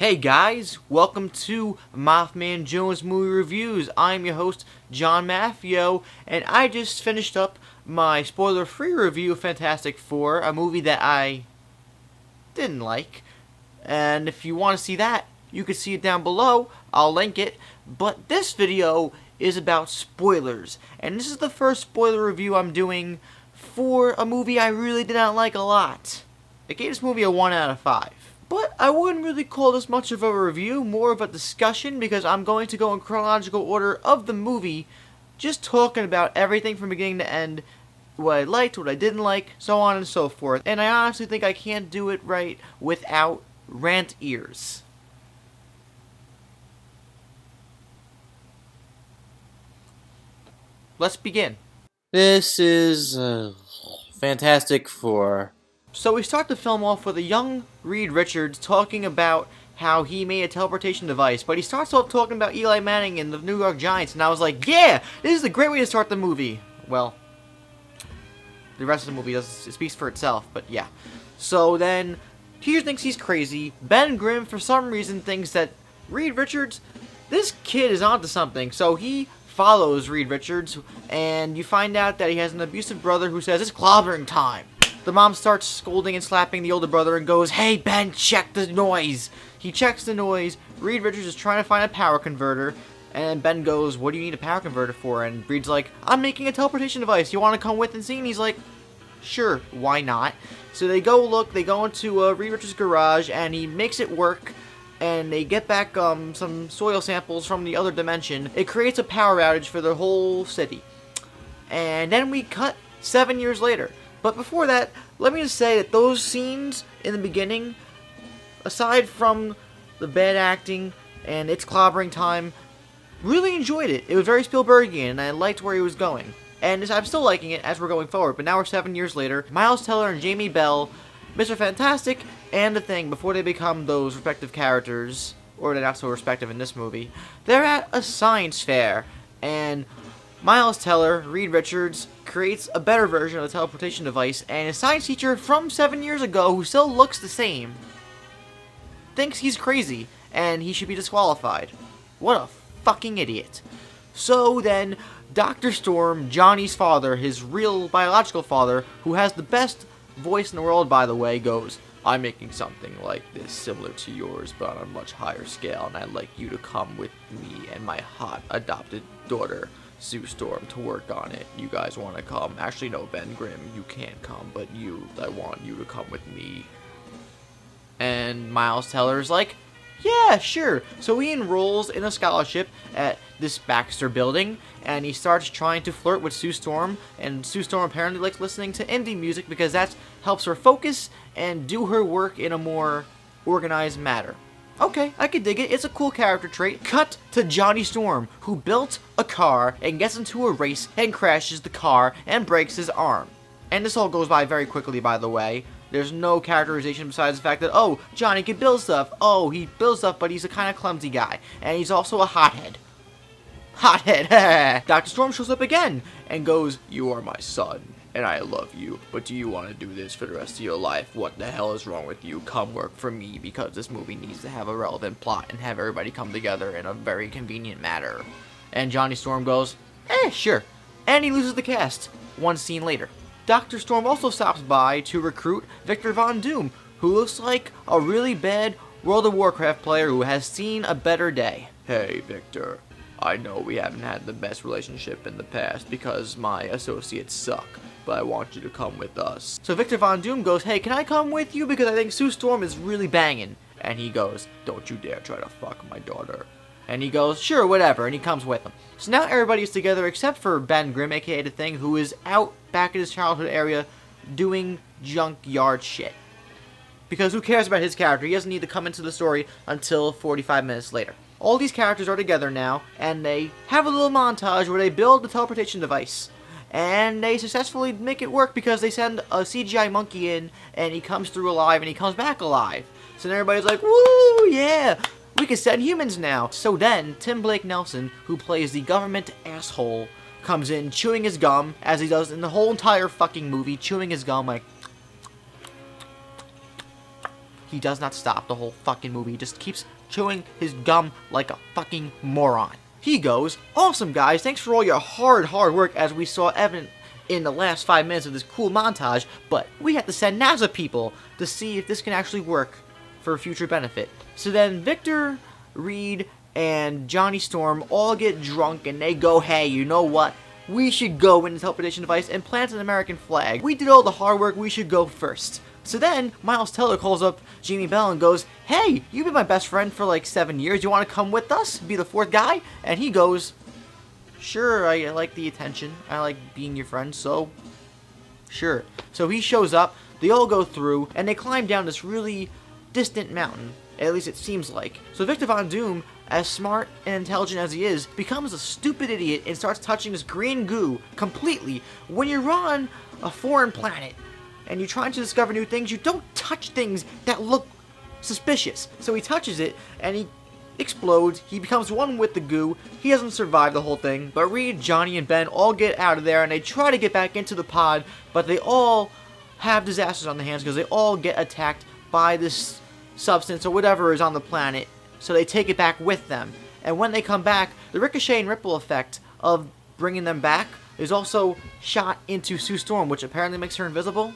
Hey guys, welcome to MaffmanJones Movie Reviews. I'm your host, John Maffio, and I just finished up my spoiler-free review of Fantastic Four, a movie that I didn't like. And if you want to see that, you can see it down below. I'll link it. But this video is about spoilers, and this is the first spoiler review I'm doing for a movie I really did not like a lot. I gave this movie a 1 out of 5. But I wouldn't really call this much of a review, more of a discussion, because I'm going to go in chronological order of the movie, just talking about everything from beginning to end, what I liked, what I didn't like, so on and so forth. And I honestly think I can't do it right without rant ears. Let's begin. This is Fantastic Four. So we start the film off with a young Reed Richards talking about how he made a teleportation device, but he starts off talking about Eli Manning and the New York Giants, and I was like, yeah, this is a great way to start the movie. Well, the rest of the movie it speaks for itself, but yeah. So then, Peter thinks he's crazy. Ben Grimm, for some reason, thinks that Reed Richards, this kid is onto something, so he follows Reed Richards, and you find out that he has an abusive brother who says, it's clobbering time. The mom starts scolding and slapping the older brother and goes, hey Ben, check the noise. He checks the noise. Reed Richards is trying to find a power converter, and Ben goes, what do you need a power converter for? And Reed's like, I'm making a teleportation device. You want to come with and see? And he's like, sure, why not? So they go look, they go into Reed Richards' garage, and he makes it work, and they get back some soil samples from the other dimension. It creates a power outage for the whole city. And then we cut 7 years later. But before that, let me just say that those scenes in the beginning, aside from the bad acting and it's clobbering time, really enjoyed it. It was very Spielbergian, and I liked where he was going. And I'm still liking it as we're going forward, but now we're 7 years later. Miles Teller and Jamie Bell, Mr. Fantastic, and The Thing, before they become those respective characters, or they're not so respective in this movie, they're at a science fair, and Miles Teller, Reed Richards, creates a better version of the teleportation device, and a science teacher from 7 years ago, who still looks the same, thinks he's crazy, and he should be disqualified. What a fucking idiot. So then, Dr. Storm, Johnny's father, his real biological father, who has the best voice in the world, by the way, goes, I'm making something like this, similar to yours, but on a much higher scale, and I'd like you to come with me and my hot adopted daughter, Sue Storm, to work on it. You guys want to come? Actually, no, Ben Grimm, you can't come, but I want you to come with me. And Miles Teller's like, yeah, sure. So he enrolls in a scholarship at this Baxter building, and he starts trying to flirt with Sue Storm, and Sue Storm apparently likes listening to indie music because that helps her focus and do her work in a more organized manner. Okay, I can dig it. It's a cool character trait. Cut to Johnny Storm, who built a car and gets into a race and crashes the car and breaks his arm. And this all goes by very quickly, by the way. There's no characterization besides the fact that, oh, Johnny can build stuff. Oh, he builds stuff, but he's a kind of clumsy guy. And he's also a hothead. Hothead. Dr. Storm shows up again and goes, you are my son, and I love you, but do you want to do this for the rest of your life? What the hell is wrong with you? Come work for me, because this movie needs to have a relevant plot and have everybody come together in a very convenient manner. And Johnny Storm goes, sure. And he loses the cast, one scene later. Dr. Storm also stops by to recruit Victor Von Doom, who looks like a really bad World of Warcraft player who has seen a better day. Hey, Victor. I know we haven't had the best relationship in the past because my associates suck, but I want you to come with us. So Victor Von Doom goes, hey, can I come with you because I think Sue Storm is really banging? And he goes, don't you dare try to fuck my daughter. And he goes, sure, whatever, and he comes with him. So now everybody's together except for Ben Grimm, aka The Thing, who is out back in his childhood area doing junkyard shit. Because who cares about his character? He doesn't need to come into the story until 45 minutes later. All these characters are together now, and they have a little montage where they build the teleportation device. And they successfully make it work because they send a CGI monkey in, and he comes through alive, and he comes back alive. So then everybody's like, woo, yeah, we can send humans now. So then, Tim Blake Nelson, who plays the government asshole, comes in chewing his gum, as he does in the whole entire fucking movie, chewing his gum like... he does not stop the whole fucking movie. He just keeps chewing his gum like a fucking moron. He goes, "Awesome, guys. Thanks for all your hard work, as we saw evident in the last 5 minutes of this cool montage, but we have to send NASA people to see if this can actually work for future benefit." So then Victor, Reed, and Johnny Storm all get drunk, and they go, "Hey, you know what? We should go in the teleportation device and plant an American flag. We did all the hard work, we should go first." So then, Miles Teller calls up Jamie Bell and goes, "Hey, you've been my best friend for like 7 years. You want to come with us? Be the 4th guy?" And he goes, "Sure, I like the attention. I like being your friend, so sure." So he shows up, they all go through, and they climb down this really distant mountain. At least it seems like. So Victor Von Doom, as smart and intelligent as he is, becomes a stupid idiot and starts touching this green goo completely. When you're on a foreign planet and you're trying to discover new things, you don't touch things that look suspicious. So he touches it and he explodes. He becomes one with the goo. He doesn't survive the whole thing. But Reed, Johnny, and Ben all get out of there and they try to get back into the pod, but they all have disasters on their hands because they all get attacked by this substance or whatever is on the planet. So they take it back with them. And when they come back, the ricochet and ripple effect of bringing them back is also shot into Sue Storm, which apparently makes her invisible.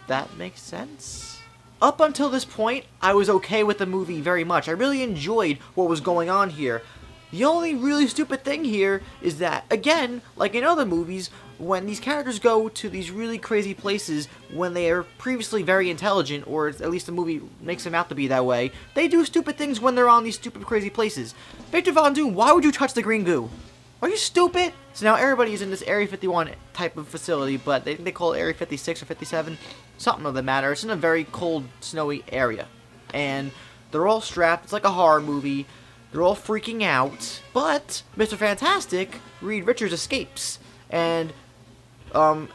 That makes sense? Up until this point, I was okay with the movie very much. I really enjoyed what was going on here. The only really stupid thing here is that, again, like in other movies, when these characters go to these really crazy places when they are previously very intelligent, or at least the movie makes them out to be that way, they do stupid things when they're on these stupid crazy places. Victor Von Doom, why would you touch the green goo? Are you stupid? So now everybody's in this Area 51 type of facility, but they think they call it Area 56 or 57. Something of the matter. It's in a very cold, snowy area. And they're all strapped. It's like a horror movie. They're all freaking out. But Mr. Fantastic, Reed Richards, escapes. And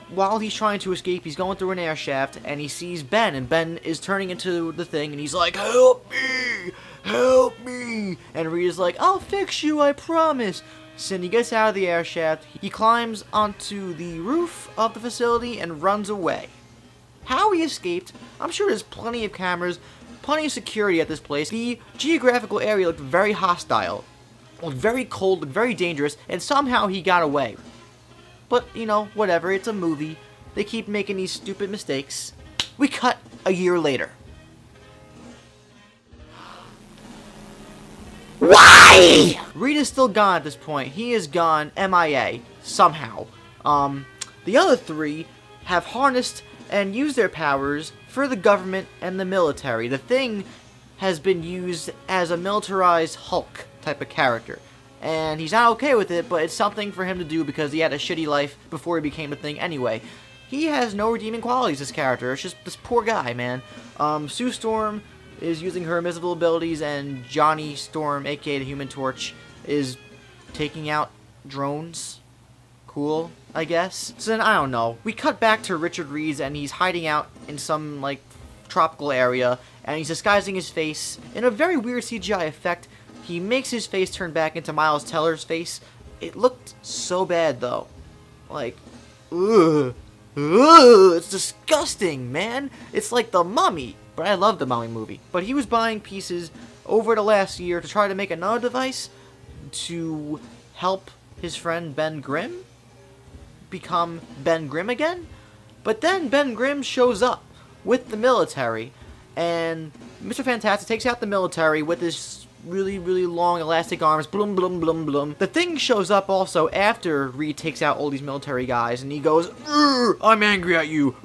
while he's trying to escape, he's going through an air shaft, and he sees Ben, and Ben is turning into the thing, and he's like, "Help me! Help me!" And Reed is like, "I'll fix you, I promise." So he gets out of the air shaft, he climbs onto the roof of the facility, and runs away. How he escaped, I'm sure there's plenty of cameras, plenty of security at this place. The geographical area looked very hostile, looked very cold, looked very dangerous, and somehow he got away. But, you know, whatever, it's a movie. They keep making these stupid mistakes. We cut a year later. Why? Reed is still gone at this point. He is gone MIA, somehow. The other three have harnessed and used their powers for the government and the military. The Thing has been used as a militarized Hulk type of character. And he's not okay with it, but it's something for him to do because he had a shitty life before he became the Thing anyway. He has no redeeming qualities, this character. It's just this poor guy, man. Sue Storm is using her invisible abilities, and Johnny Storm, aka the Human Torch, is taking out drones. Cool, I guess. So then, I don't know. We cut back to Richard Reed's, and he's hiding out in some, like, tropical area, and he's disguising his face in a very weird CGI effect. He makes his face turn back into Miles Teller's face. It looked so bad, though. Like, ugh. Ugh, it's disgusting, man. It's like The Mummy. But I love the Mummy movie. But he was buying pieces over the last year to try to make another device to help his friend Ben Grimm become Ben Grimm again. But then Ben Grimm shows up with the military, and Mr. Fantastic takes out the military with his really, really long elastic arms. Blum, blum, blum, blum. The Thing shows up also after Reed takes out all these military guys, and he goes, "I'm angry at you.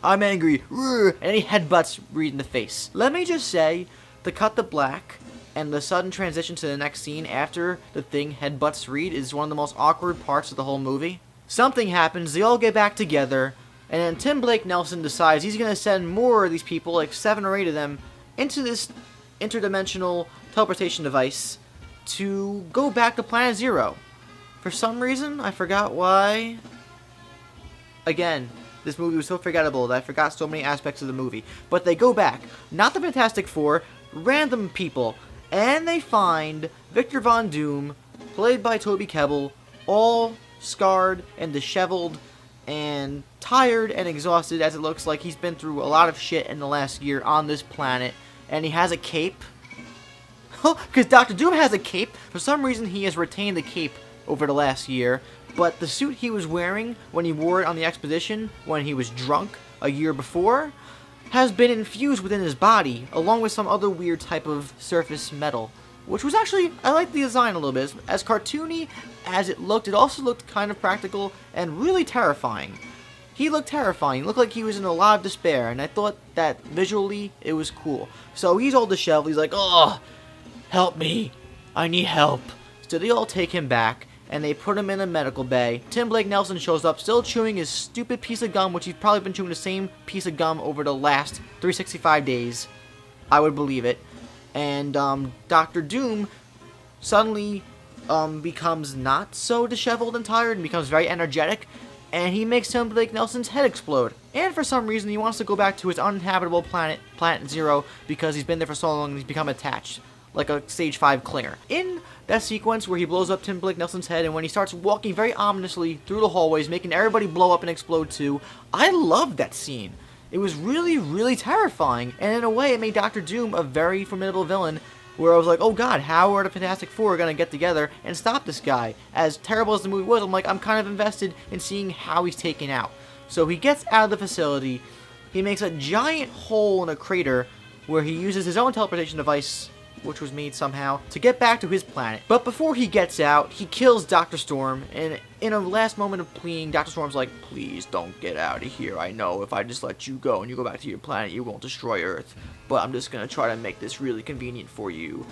I'm angry." And he headbutts Reed in the face. Let me just say, the cut to black and the sudden transition to the next scene after the Thing headbutts Reed is one of the most awkward parts of the whole movie. Something happens, they all get back together, and then Tim Blake Nelson decides he's going to send more of these people, like 7 or 8 of them, into this interdimensional teleportation device to go back to Planet Zero. For some reason, I forgot why. Again, this movie was so forgettable that I forgot so many aspects of the movie. But they go back, not the Fantastic Four, random people, and they find Victor Von Doom, played by Toby Kebbell, all scarred and disheveled, and tired and exhausted, as it looks like he's been through a lot of shit in the last year on this planet. And he has a cape. Because Dr. Doom has a cape. For some reason, he has retained the cape over the last year. But the suit he was wearing when he wore it on the expedition, when he was drunk a year before, has been infused within his body, along with some other weird type of surface metal. Which was actually, I liked the design a little bit. As cartoony as it also looked kind of practical and really terrifying. He looked terrifying. He looked like he was in a lot of despair, and I thought that visually it was cool. So he's all disheveled. He's like, "Oh, help me. I need help." So they all take him back, and they put him in a medical bay. Tim Blake Nelson shows up, still chewing his stupid piece of gum, which he's probably been chewing the same piece of gum over the last 365 days. I would believe it. And Dr. Doom suddenly becomes not so disheveled and tired and becomes very energetic. And he makes Tim Blake Nelson's head explode. And for some reason, he wants to go back to his uninhabitable planet, Planet Zero, because he's been there for so long and he's become attached, like a Stage 5 clinger. In that sequence where he blows up Tim Blake Nelson's head, and when he starts walking very ominously through the hallways, making everybody blow up and explode too, I loved that scene. It was really, really terrifying. And in a way, it made Dr. Doom a very formidable villain, where I was like, oh god, how are the Fantastic Four going to get together and stop this guy? As terrible as the movie was, I'm kind of invested in seeing how he's taken out. So he gets out of the facility, he makes a giant hole in a crater where he uses his own teleportation device, which was made somehow, to get back to his planet. But before he gets out, he kills Dr. Storm, and in a last moment of pleading, Dr. Storm's like, "Please don't get out of here. I know if I just let you go and you go back to your planet, you won't destroy Earth. But I'm just gonna try to make this really convenient for you.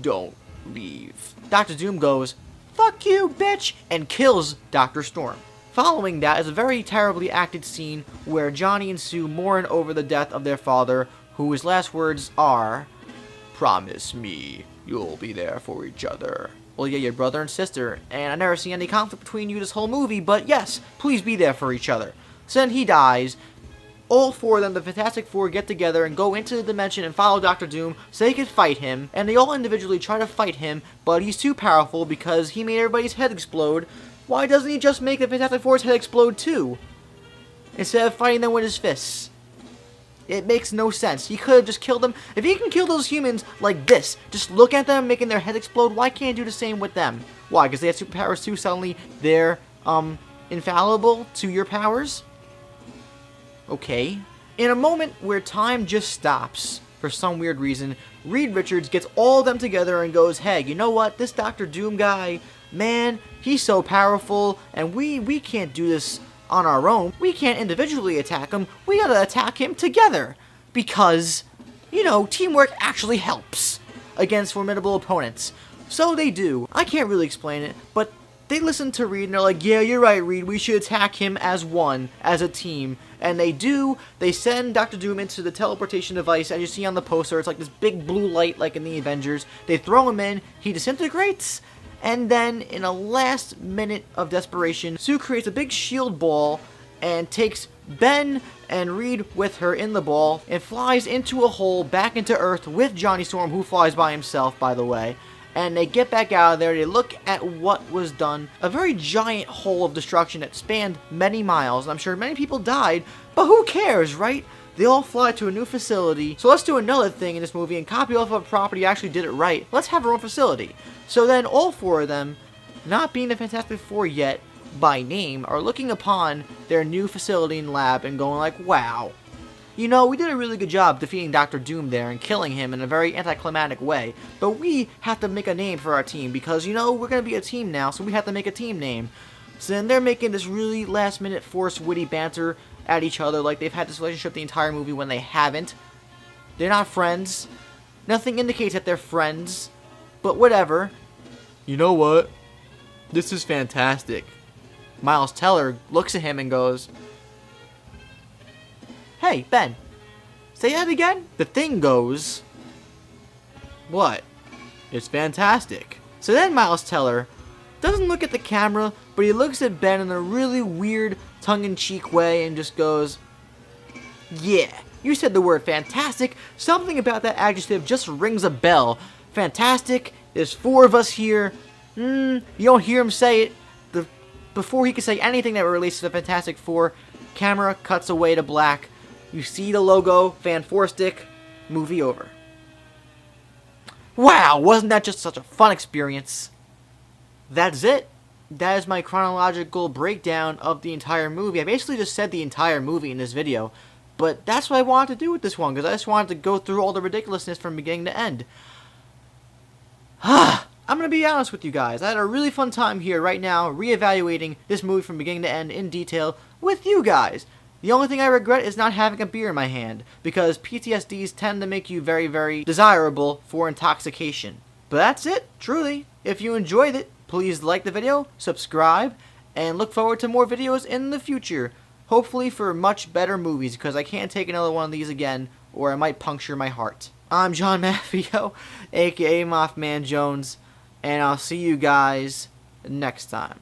Don't leave." Dr. Doom goes, "Fuck you, bitch," and kills Dr. Storm. Following that is a very terribly acted scene where Johnny and Sue mourn over the death of their father, whose last words are, "Promise me you'll be there for each other." Well, yeah, your brother and sister, and I never see any conflict between you this whole movie, but yes, please be there for each other. So then he dies. All four of them, the Fantastic Four, get together and go into the dimension and follow Dr. Doom so they can fight him, and they all individually try to fight him, but he's too powerful because he made everybody's head explode. Why doesn't he just make the Fantastic Four's head explode too, instead of fighting them with his fists? It makes no sense. He could have just killed them. If he can kill those humans like this, just look at them making their head explode, why can't he do the same with them? Why? Because they have superpowers too, suddenly they're, infallible to your powers? Okay. In a moment where time just stops, for some weird reason, Reed Richards gets all of them together and goes, "Hey, you know what? This Dr. Doom guy, man, he's so powerful, and we can't do this on our own. We can't individually attack him. We gotta attack him together. Because, you know, teamwork actually helps against formidable opponents." So they do. I can't really explain it, but they listen to Reed and they're like, "Yeah, you're right, Reed. We should attack him as one, as a team." And they do. They send Dr. Doom into the teleportation device, as you see on the poster. It's like this big blue light like in the Avengers. They throw him in. He disintegrates. And then, in a last minute of desperation, Sue creates a big shield ball and takes Ben and Reed with her in the ball and flies into a hole back into Earth with Johnny Storm, who flies by himself, by the way. And they get back out of there, they look at what was done. A very giant hole of destruction that spanned many miles. I'm sure many people died, but who cares, right? They all fly to a new facility. So let's do another thing in this movie and copy off of a property actually did it right. Let's have our own facility. So then all four of them, not being the Fantastic Four yet by name, are looking upon their new facility and lab and going like, wow. You know, we did a really good job defeating Dr. Doom there and killing him in a very anticlimactic way. But we have to make a name for our team because, you know, we're going to be a team now, so we have to make a team name. So then they're making this really last-minute forced witty banter at each other like they've had this relationship the entire movie when they haven't. They're not friends. Nothing indicates that they're friends. But whatever. You know what? This is fantastic. Miles Teller looks at him and goes, "Hey, Ben, say that again?" The Thing goes, "What? It's fantastic." So then Miles Teller doesn't look at the camera, but he looks at Ben in a really weird, tongue-in-cheek way and just goes, "Yeah, you said the word fantastic. Something about that adjective just rings a bell. Fantastic. There's four of us here. You don't hear him say it. The before he could say anything that relates to the Fantastic Four, camera cuts away to black. You see the logo, Fan Four Stick, movie over. Wow, wasn't that just such a fun experience? That's it. That is my chronological breakdown of the entire movie. I basically just said the entire movie in this video, but that's what I wanted to do with this one, because I just wanted to go through all the ridiculousness from beginning to end. I'm going to be honest with you guys. I had a really fun time here right now, reevaluating this movie from beginning to end in detail with you guys. The only thing I regret is not having a beer in my hand, because PTSDs tend to make you very, very desirable for intoxication. But that's it, truly. If you enjoyed it, please like the video, subscribe, and look forward to more videos in the future. Hopefully for much better movies, because I can't take another one of these again, or I might puncture my heart. I'm John Maffio, aka MaffmanJones, and I'll see you guys next time.